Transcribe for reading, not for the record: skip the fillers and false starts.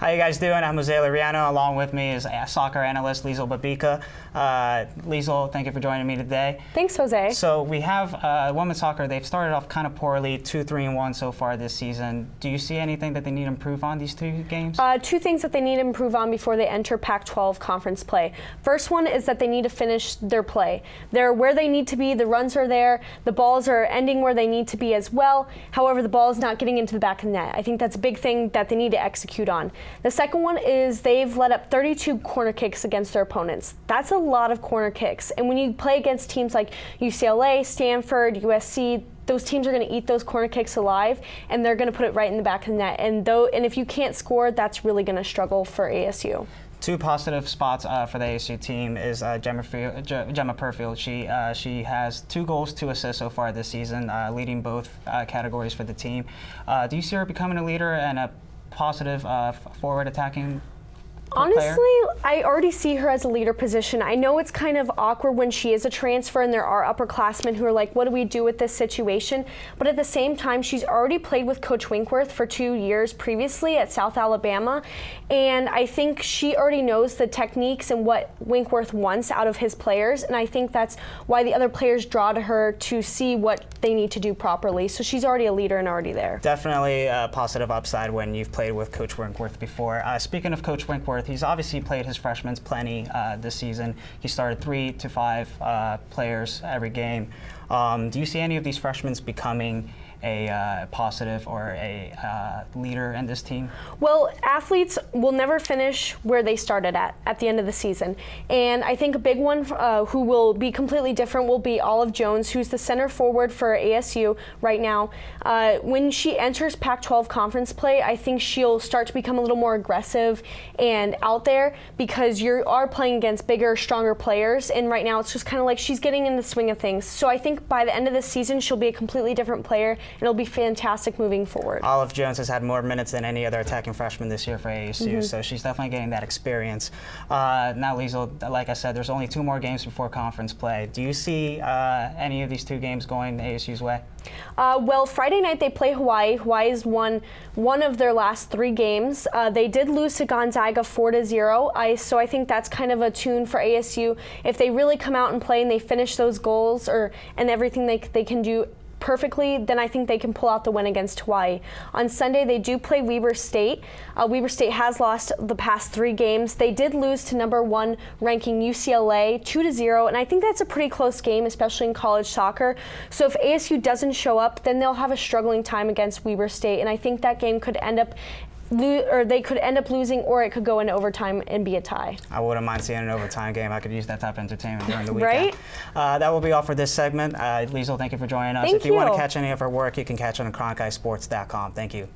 How you guys doing? I'm Jose Liriano. Along with me is soccer analyst Liesl Babicka. Liesl, thank you for joining me today. Thanks, Jose. So we have women's soccer. They've started off kind of poorly, 2-3-1 so far this season. Do you see anything that they need to improve on these two games? Two things that they need to improve on before they enter Pac-12 conference play. First one is that they need to finish their play. They're where they need to be. The runs are there. The balls are ending where they need to be as well. However, the ball is not getting into the back of the net. I think that's a big thing that they need to execute on. The second one is they've let up 32 corner kicks against their opponents. That's a lot of corner kicks. And when you play against teams like UCLA, Stanford, USC, those teams are going to eat those corner kicks alive, and they're going to put it right in the back of the net. And if you can't score, that's really going to struggle for ASU. Two positive spots for the ASU team is Gemma Purfield. She has 2 goals, 2 assists so far this season, leading both categories for the team. Do you see her becoming a leader and a positive forward attacking Honestly, I already see her as a leader position. I know it's kind of awkward when she is a transfer and there are upperclassmen who are like, what do we do with this situation? But at the same time, she's already played with Coach Winkworth for 2 years previously at South Alabama. And I think she already knows the techniques and what Winkworth wants out of his players. And I think that's why the other players draw to her to see what they need to do properly. So she's already a leader and already there. Definitely a positive upside when you've played with Coach Winkworth before. Speaking of Coach Winkworth, he's obviously played his freshmen plenty this season. He started 3 to 5 players every game. Do you see any of these freshmen becoming a positive or a leader in this team? Well, athletes will never finish where they started at the end of the season. And I think a big one who will be completely different will be Olive Jones, who's the center forward for ASU right now. When she enters Pac-12 conference play, I think she'll start to become a little more aggressive and out there because you are playing against bigger, stronger players. And right now it's just kind of like she's getting in the swing of things. So I think by the end of the season, she'll be a completely different player. It'll be fantastic moving forward. Olive Jones has had more minutes than any other attacking freshman this year for ASU, so she's definitely getting that experience. Now, Liesl, like I said, there's only 2 more games before conference play. Do you see any of these 2 games going ASU's way? Well, Friday night they play Hawaii. Hawaii's won one of their last 3 games. They did lose to Gonzaga 4-0. So I think that's kind of a tune for ASU. If they really come out and play and they finish those goals and everything they can do perfectly, then I think they can pull out the win against Hawaii. On Sunday, they do play Weber State. Weber State has lost the past 3 games. They did lose to number 1 ranking UCLA 2-0, and I think that's a pretty close game, especially in college soccer. So if ASU doesn't show up, then they'll have a struggling time against Weber State, and I think that game could end up they could end up losing, or it could go into overtime and be a tie. I wouldn't mind seeing an overtime game. I could use that type of entertainment during the weekend. Right? That will be all for this segment. Liesl, thank you for joining us. Thank If you want you. to catch any of our work, you can catch it on CronkEyeSports.com. Thank you.